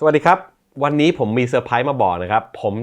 สวัสดีครับวันนี้ผมมีเซอร์ไพรส์มาบอกนะครับผม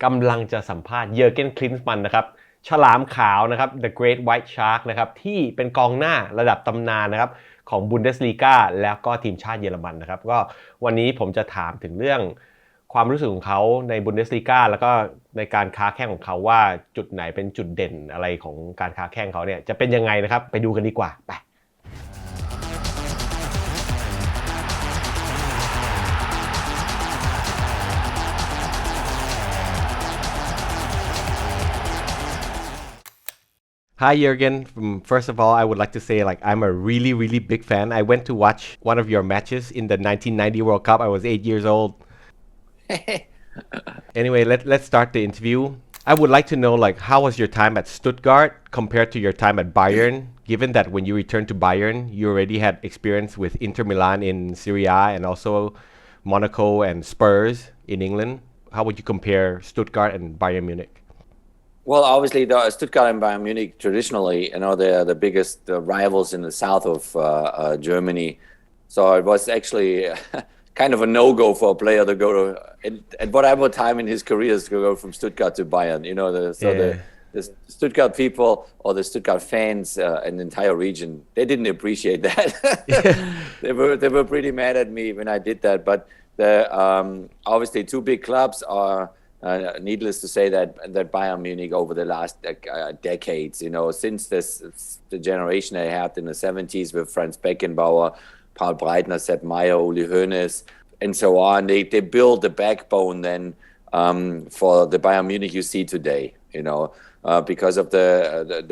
กำลังจะสัมภาษณ์เยอร์เกนคลินส์มันนะครับฉลามขาวนะครับ The Great White Shark นะครับที่เป็นกองหน้าระดับตำนานนะครับของบุนเดสลีกาแล้วก็ทีมชาติเยอรมันนะครับก็วันนี้ผมจะถามถึงเรื่องความรู้สึกของเขาในบุนเดสลีกาแล้วก็ในการค้าแข่งของเขาว่าจุดไหนเป็นจุดเด่นอะไรของการค้าแข่งเขาเนี่ยจะเป็นยังไงนะครับไปดูกันดีกว่าไป Hi Jürgen. First of all, I would like to say I'm a really really big fan. I went to watch one of your matches in the 1990 World Cup. I was 8 years old. Anyway, let's start the interview. I would like to know how was your time at Stuttgart compared to your time at Bayern? Given that when you returned to Bayern, you already had experience with Inter Milan in Serie A and also Monaco and Spurs in England. How would you compare Stuttgart and Bayern Munich? Well, obviously, the Stuttgart and Bayern Munich traditionally, they're the biggest rivals in the south of Germany. So it was actually kind of a no-go for a player to go to, at whatever time in his career, to go from Stuttgart to Bayern. The Stuttgart people or the Stuttgart fans and the entire region, they didn't appreciate that. They were pretty mad at me when I did that. But obviously, two big clubs are. Needless to say that Bayern Munich over the last decades, since the generation they had in the 70s with Franz Beckenbauer, Paul Breitner, Sepp Maier, Uli Hoeneß, and so on, they built the backbone then for the Bayern Munich you see today, because of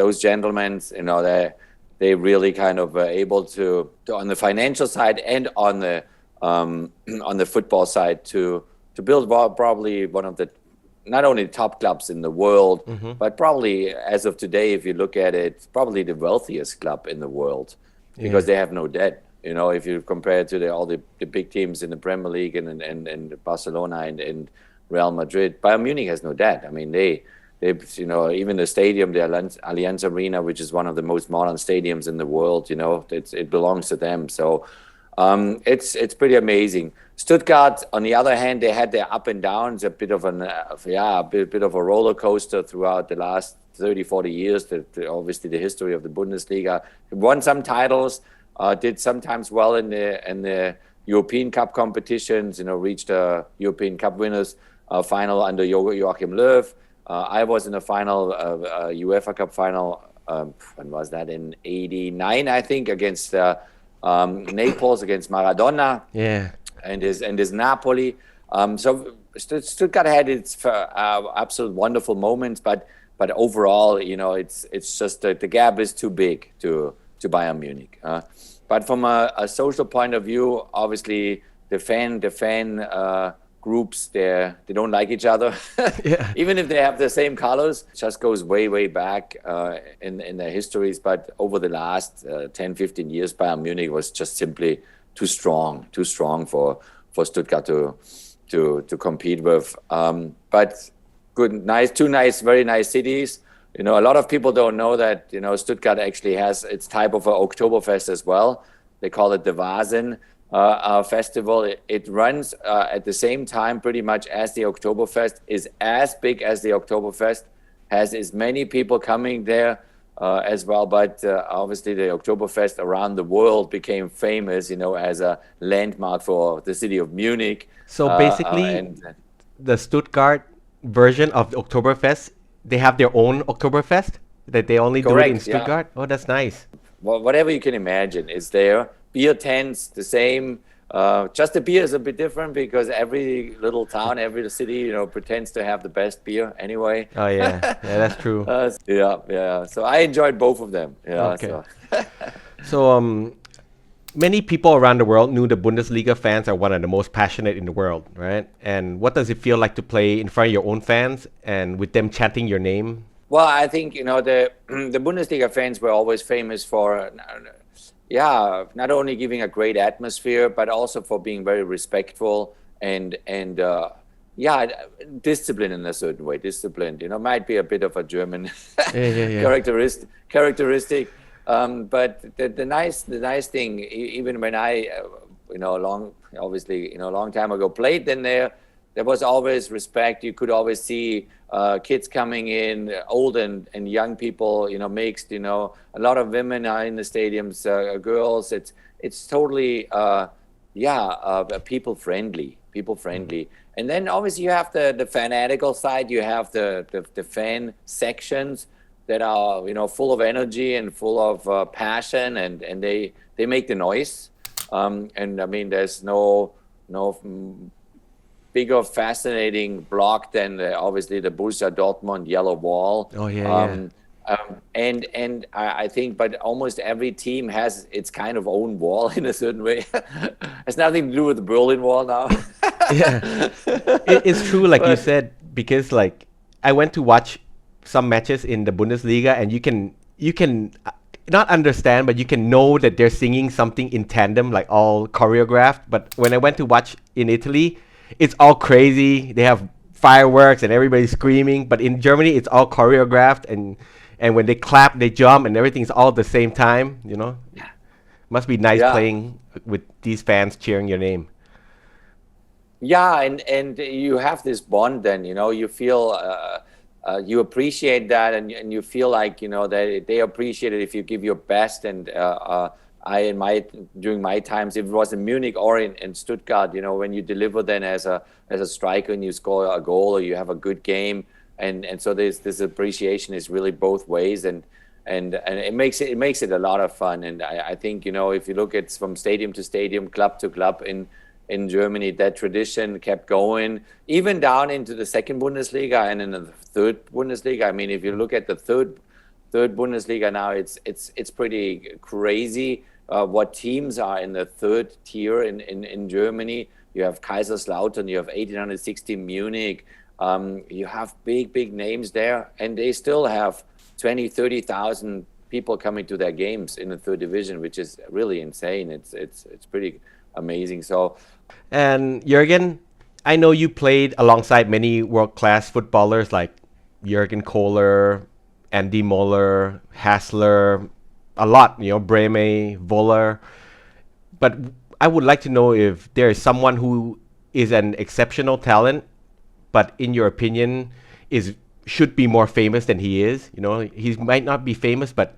those gentlemen, they really kind of were able to on the financial side and on the football side to build probably one of the not only top clubs in the world, but probably as of today, if you look at it, probably the wealthiest club in the world because they have no debt. If you compare it to all the big teams in the Premier League and Barcelona and Real Madrid, Bayern Munich has no debt. I mean, they even the stadium, the Allianz Arena, which is one of the most modern stadiums in the world, it belongs to them. So it's pretty amazing. Stuttgart, on the other hand, they had their up and downs, a bit of a roller coaster throughout the last 30, 40 years. Obviously, the history of the Bundesliga. Won some titles, did sometimes well in the European Cup competitions. Reached a European Cup winners final under Joachim Löw. I was in a final, UEFA Cup final. When was that? In '89, I think, against Naples, against Maradona. Yeah. And his Napoli. So Stuttgart had its absolute wonderful moments, but overall, it's just the gap is too big to Bayern Munich. But from a social point of view, obviously the fan groups they don't like each other. Yeah. Even if they have the same colors, it just goes way back in their histories. But over the last 10, 15 years, Bayern Munich was just simply too strong for Stuttgart to compete with. But very nice cities. A lot of people don't know that, Stuttgart actually has its type of a Oktoberfest as well. They call it the Vasen festival. It runs at the same time pretty much as the Oktoberfest, is as big as the Oktoberfest, has as many people coming there as well, but obviously the Oktoberfest around the world became famous, as a landmark for the city of Munich. So basically, the Stuttgart version of the Oktoberfest, they have their own Oktoberfest that they only do it in Stuttgart? Yeah. Oh, that's nice. Well, whatever you can imagine is there. Beer tents, the same. Just the beer is a bit different because every little town, every city, pretends to have the best beer anyway. Oh yeah, that's true. Yeah. So I enjoyed both of them. Yeah. Okay. So many people around the world knew the Bundesliga fans are one of the most passionate in the world, right? And what does it feel like to play in front of your own fans and with them chanting your name? Well, I think the Bundesliga fans were always famous for. Not only giving a great atmosphere, but also for being very respectful and disciplined in a certain way. Disciplined, might be a bit of a German characteristic. But the nice thing, even when I long time ago played, then there was always respect. You could always see kids coming in, old and young people, mixed. A lot of women are in the stadiums, girls. It's totally people friendly. And then obviously you have the fanatical side. You have the fan sections that are full of energy and full of passion, and they make the noise. And I mean, there's no bigger fascinating block than obviously the Borussia Dortmund yellow wall. Oh yeah. And I think, but almost every team has its kind of own wall in a certain way. Has nothing to do with the Berlin Wall now. Yeah, it's true, like you said, because like I went to watch some matches in the Bundesliga, and you can not understand, but you can know that they're singing something in tandem, like all choreographed. But when I went to watch in Italy, it's all crazy. They have fireworks and everybody's screaming. But in Germany, it's all choreographed, and when they clap, they jump, and everything's all at the same time. Must be nice playing with these fans cheering your name. Yeah, and you have this bond. Then you feel you appreciate that, and you feel like they appreciate it if you give your best. And during my times, if it was in Munich or in Stuttgart, when you deliver then as a striker and you score a goal or you have a good game, and so this appreciation is really both ways, and it makes it a lot of fun. And I think if you look at from stadium to stadium, club to club in Germany, that tradition kept going even down into the second Bundesliga and in the third Bundesliga. I mean, if you look at the third Bundesliga now, it's pretty crazy what teams are in the third tier in Germany. You have Kaiserslautern, you have 1816 Munich, you have big names there, and they still have 20,000-30,000 people coming to their games in the third division, which is really insane. It's pretty amazing. So, and Jürgen, I know you played alongside many world-class footballers like Jürgen Kohler, Andy Moller, Hassler, a lot, Breme, Voller. But I would like to know if there is someone who is an exceptional talent, but in your opinion should be more famous than he is. He might not be famous, but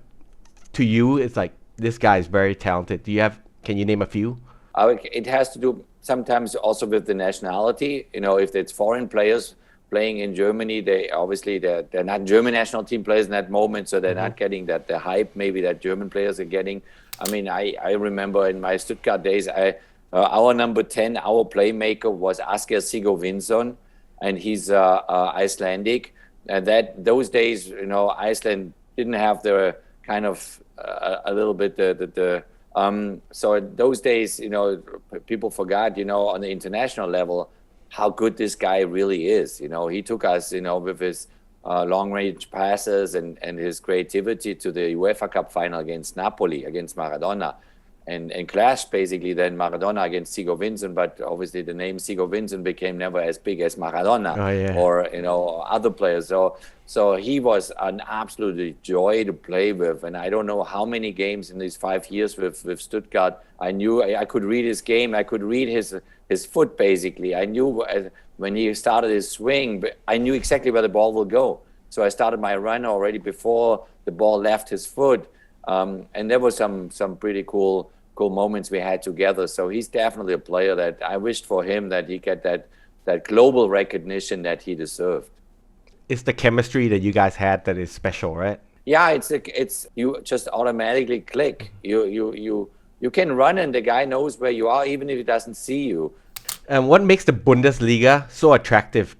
to you, it's like this guy is very talented. Can you name a few? It has to do sometimes also with the nationality. If it's foreign players playing in Germany, they're not German national team players in that moment, so they're not getting the hype maybe that German players are getting. I mean, I remember in my Stuttgart days, our number 10, our playmaker was Asker Sigurvinsson, and he's Icelandic. And those days, Iceland didn't have the kind of a little bit so in those days, people forgot, on the international level, how good this guy really is. He took us, with his long-range passes and his creativity to the UEFA Cup final against Napoli, against Maradona, and clashed basically then Maradona against Sigurvinsson. But obviously the name Sigurvinsson became never as big as Maradona or other players. So he was an absolute joy to play with, and I don't know how many games in these 5 years with Stuttgart I knew I could read his game. I could read his foot basically. I knew when he started his swing, but I knew exactly where the ball will go. So I started my run already before the ball left his foot, and there were some pretty cool moments we had together. So he's definitely a player that I wished for him that he get that global recognition that he deserved. It's the chemistry that you guys had that is special, right? Yeah, it's you just automatically click. You can run and the guy knows where you are even if he doesn't see you. And what makes the Bundesliga so attractive?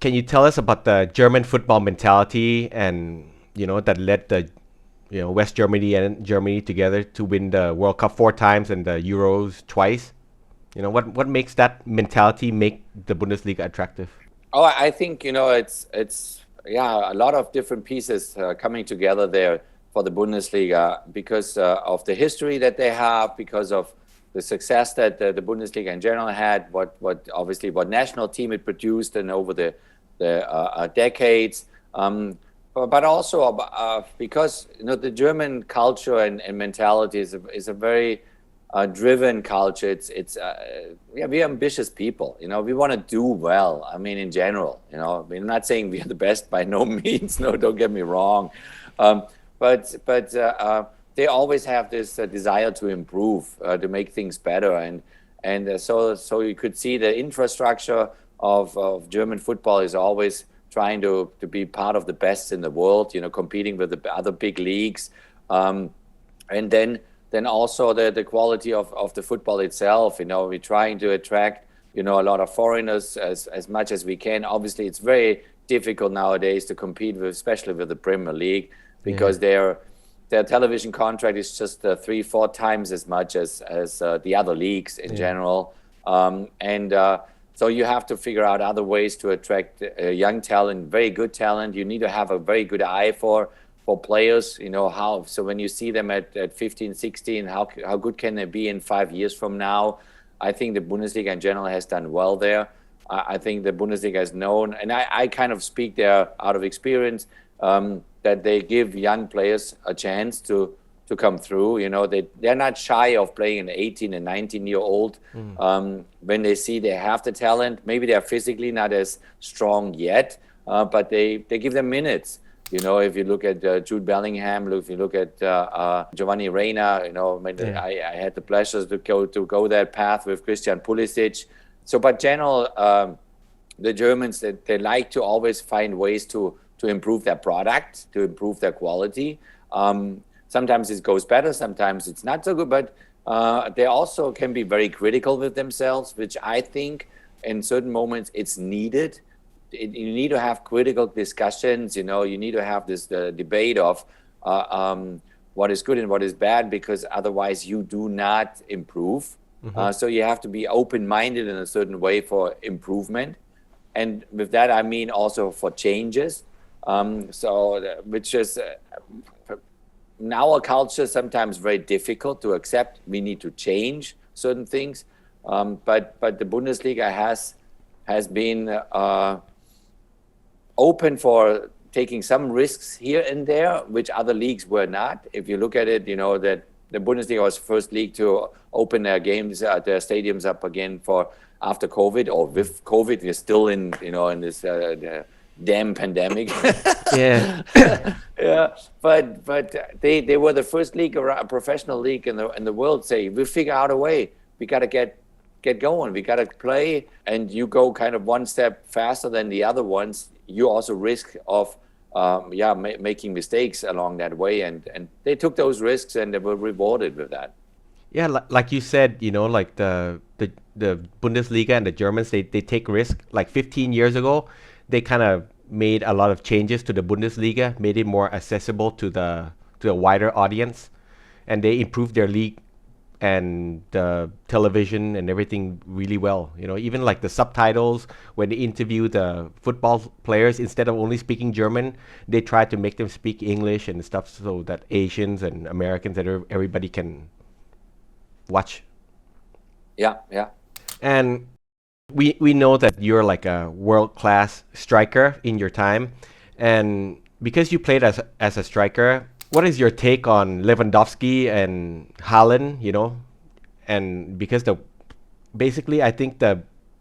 Can you tell us about the German football mentality and that led the West Germany and Germany together to win the World Cup 4 times and the Euros twice? What makes that mentality make the Bundesliga attractive? Oh, I think it's a lot of different pieces coming together there for the Bundesliga because of the history that they have, because of the success that the Bundesliga in general had, what national team it produced and over the decades, but also because the German culture and mentality is a very driven culture. Yeah, we're ambitious people. We want to do well. I mean, in general, I'm not saying we're the best by no means. No, don't get me wrong. But they always have this desire to improve, to make things better, and so you could see the infrastructure of German football is always trying to be part of the best in the world. Competing with the other big leagues, and then also the quality of the football itself. We're trying to attract a lot of foreigners as much as we can. Obviously, it's very difficult nowadays to compete with, especially with the Premier League, because their television contract is just 3-4 times as much as the other leagues in general. So you have to figure out other ways to attract young talent, very good talent. You need to have a very good eye for players, so when you see them at 15, 16, how good can they be in 5 years from now? I think the Bundesliga in general has done well there. I think the Bundesliga has known, and I kind of speak there out of experience, that they give young players a chance to come through. They're not shy of playing an 18 and 19-year-old when they see they have the talent. Maybe they're physically not as strong yet, but they give them minutes. If you look at Jude Bellingham, if you look at Giovanni Reina, I had the pleasure to go that path with Christian Pulisic. So, but general, the Germans, they like to always find ways to improve their product, to improve their quality. Sometimes it goes better, sometimes it's not so good, but they also can be very critical with themselves, which I think in certain moments it's needed. You need to have critical discussions. You need to have this debate of what is good and what is bad, because otherwise you do not improve. So you have to be open-minded in a certain way for improvement, and with that I mean also for changes. Which is in our culture sometimes very difficult to accept. We need to change certain things, but the Bundesliga has been open for taking some risks here and there, which other leagues were not. If you look at it, that the Bundesliga was the first league to open their games, their stadiums up again after COVID, or with COVID. We're still in this damn pandemic. Yeah. Yeah, but they were the first league, a professional league in the world. Say, we figure out a way. We got to get going. We got to play, and you go kind of one step faster than the other ones. You also risk of making mistakes along that way, and they took those risks and they were rewarded with that. Yeah, like you said, like the Bundesliga and the Germans, they take risk. Like 15 years ago, they kind of made a lot of changes to the Bundesliga, made it more accessible to a wider audience, and they improved their league and the television and everything really well. Even like the subtitles, when they interview the football players, instead of only speaking German, they try to make them speak English and stuff, so that Asians and Americans and everybody can watch. Yeah. And we know that you're like a world-class striker in your time, and because you played as a striker, what is your take on Lewandowski and Haaland? And because basically I think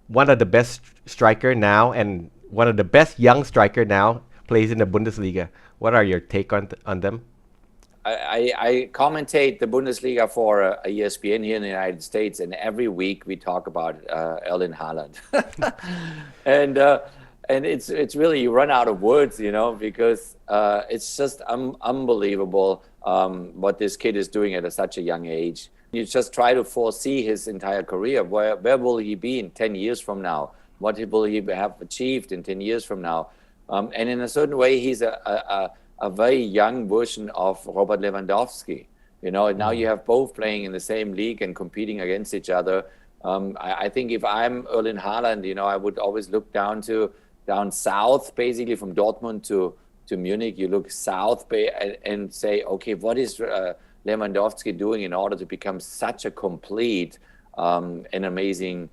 one of the best striker now and one of the best young striker now plays in the Bundesliga. What are your take on them? I commentate the Bundesliga for ESPN here in the United States, and every week we talk about Erling Haaland, and it's really, you run out of words, because it's just unbelievable what this kid is doing at such a young age. You just try to foresee his entire career. Where will he be in 10 years from now? What will he have achieved in 10 years from now? And in a certain way, he's a very young version of Robert Lewandowski. Now you have both playing in the same league and competing against each other. I think if I'm Erling Haaland, I would always look down south, basically from Dortmund to Munich. You look south and say, okay, what is Lewandowski doing in order to become such a complete and amazing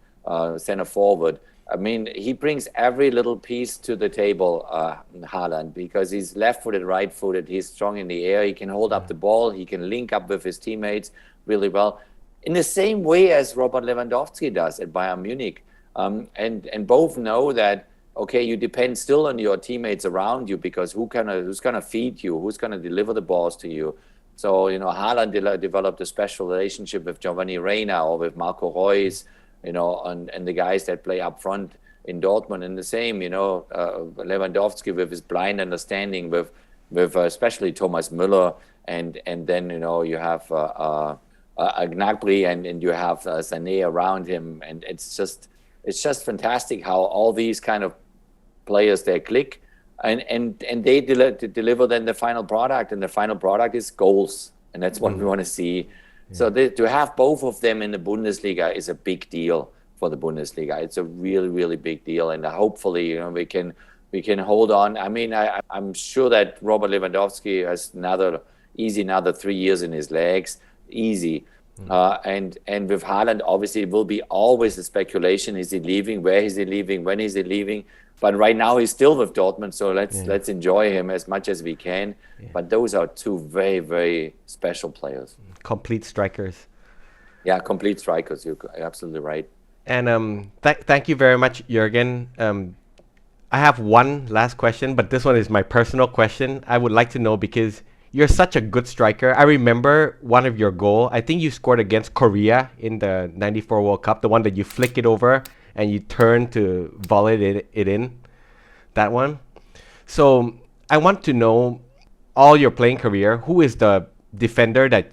center forward? I mean, he brings every little piece to the table, Haaland, because he's left-footed, right-footed. He's strong in the air. He can hold up the ball. He can link up with his teammates really well. in the same way as Robert Lewandowski does at Bayern Munich. And both know that, okay, you depend still on your teammates around you, because who's gonna feed you, who's gonna deliver the balls to you. So, Haaland developed a special relationship with Giovanni Reina or with Marco Reus, and the guys that play up front in Dortmund. And the same, Lewandowski with his blind understanding with especially Thomas Müller, and then, you have Gnabry and you have Sané around him. And it's just fantastic how all these kind of players, they click. And they deliver then the final product, and the final product is goals, and that's what we want to see. Yeah. So to have both of them in the Bundesliga is a big deal for the Bundesliga. It's a really, really big deal, and hopefully, we can hold on. I mean, I'm sure that Robert Lewandowski has another 3 years in his legs, easy. And with Haaland, obviously, it will be always a speculation: is he leaving? Where is he leaving? When is he leaving? But right now he's still with Dortmund, so let's enjoy him as much as we can. Yeah. But those are two very, very special players. Complete strikers. Yeah, complete strikers. You're absolutely right. And thank you very much, Jürgen. I have one last question, but this one is my personal question. I would like to know, because you're such a good striker. I remember one of your goals. I think you scored against Korea in the '94 World Cup, the one that you flick it over and you turn to volley it in, that one. So I want to know, all your playing career, who is the defender that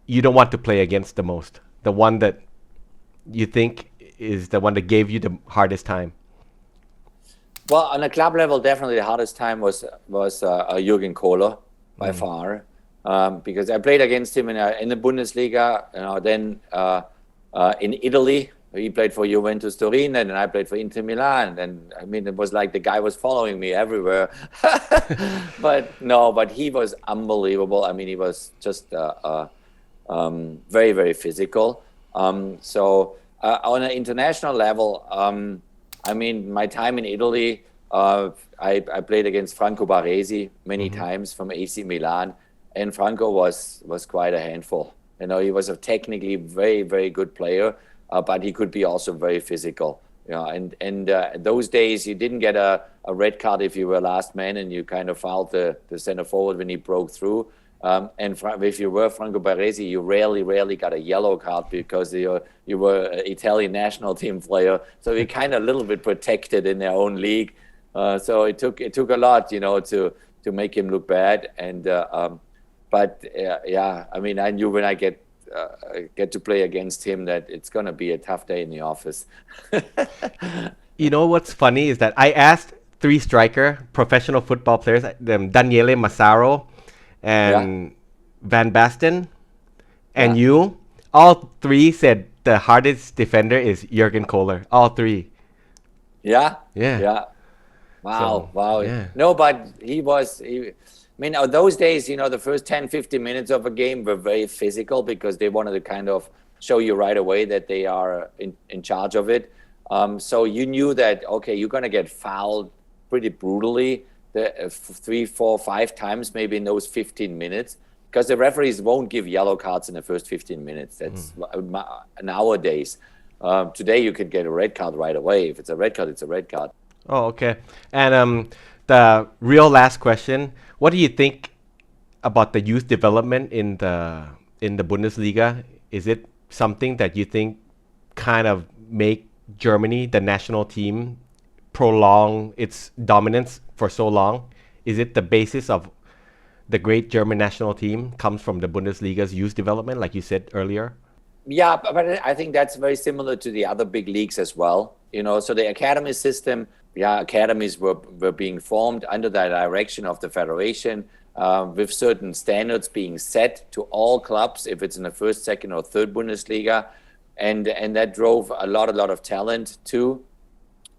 you don't want to play against the most? The one that you think is the one that gave you the hardest time? Well, on a club level, definitely the hardest time was Jürgen Kohler by far, because I played against him in the Bundesliga, then in Italy. He played for Juventus Turin, and then I played for Inter Milan. And I mean, it was like the guy was following me everywhere. But he was unbelievable. I mean, he was just very, very physical. So on an international level, I mean, my time in Italy, I played against Franco Baresi many times from AC Milan, and Franco was quite a handful. He was a technically very, very good player. But he could be also very physical, and those days you didn't get a red card if you were last man and you kind of fouled the center forward when he broke through. And if you were Franco Baresi, you rarely got a yellow card, because you were an Italian national team player. So you're kind of a little bit protected in their own league. So it took a lot, to make him look bad. And but I mean, I knew when I get to play against him that it's going to be a tough day in the office. What's funny is that I asked 3 professional football players, Daniele Massaro and Van Basten, and you, all 3 said the hardest defender is Jürgen Kohler. All 3. Yeah. Wow. Yeah. No, but I mean, those days, the first 10, 15 minutes of a game were very physical, because they wanted to kind of show you right away that they are in charge of it. So you knew that, okay, you're going to get fouled pretty brutally 3, 4, 5 times maybe in those 15 minutes, because the referees won't give yellow cards in the first 15 minutes. That's nowadays. Today you could get a red card right away. If it's a red card, it's a red card. Oh, okay. And the real last question: what do you think about the youth development in the Bundesliga? Is it something that you think kind of make Germany, the national team, prolong its dominance for so long? Is it the basis of the great German national team comes from the Bundesliga's youth development, like you said earlier? Yeah, but I think that's very similar to the other big leagues as well. So the academy system, academies were being formed under the direction of the federation, with certain standards being set to all clubs, if it's in the first, second, or third Bundesliga, and that drove a lot of talent to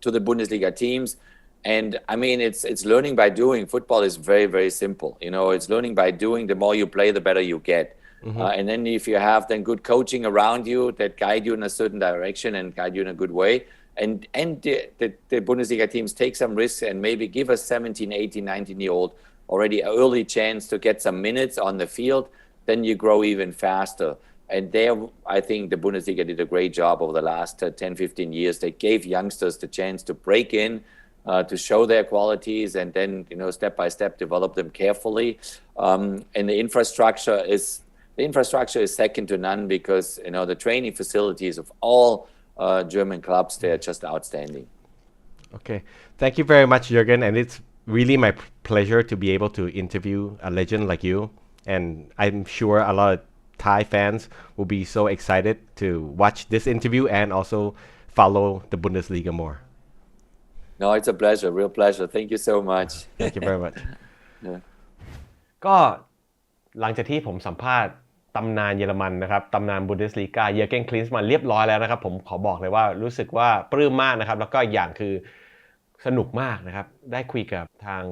the Bundesliga teams. And I mean, it's learning by doing. Football is very, very simple. It's learning by doing. The more you play, the better you get. And then if you have then good coaching around you that guide you in a certain direction and guide you in a good way, and the Bundesliga teams take some risks and maybe give a 17, 18, 19-year-old already an early chance to get some minutes on the field, then you grow even faster. And there, I think the Bundesliga did a great job over the last 10, 15 years. They gave youngsters the chance to break in, to show their qualities, and then, step by step, develop them carefully. And the infrastructure is second to none because, the training facilities of all German clubs, they are just outstanding. Okay. Thank you very much, Jürgen. And it's really my pleasure to be able to interview a legend like you. And I'm sure a lot of Thai fans will be so excited to watch this interview and also follow the Bundesliga more. No, it's a pleasure, real pleasure. Thank you so much. Thank you very much. Yeah. ก็หลังจากที่ผมสัมภาษณ์ตำนานเยอรมันนะครับตำนานบุนเดสลีกาเยอร์เกนคลินส์มันเรียบร้อยแล้วนะครับผมขอบอกเลยว่ารู้สึกว่าปลื้มมากนะครับแล้วก็อย่างคือสนุกมากนะครับได้คุยกับทาง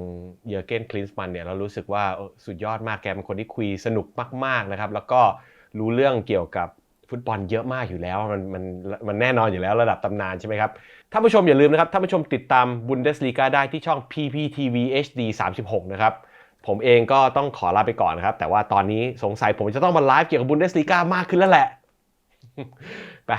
เยอร์เกนคลินส์มันเนี่ยเรารู้สึกว่าสุดยอดมากแกเป็นคนที่คุยสนุกมากๆนะครับแล้วก็รู้เรื่องเกี่ยวกับฟุตบอลเยอะมากอยู่แล้วมันแน่นอนอยู่แล้วระดับตำนานใช่ไหมครับท่านผู้ชมอย่าลืมนะครับท่านผู้ชมติดตามบุนเดสลีกาได้ที่ช่อง PPTV HD 36นะครับผมเองก็ต้องขอลาไปก่อนนะครับแต่ว่าตอนนี้สงสัยผมจะต้องมาไลฟ์เกี่ยวกับบุนเดสลีกามากขึ้นแล้วแหละไป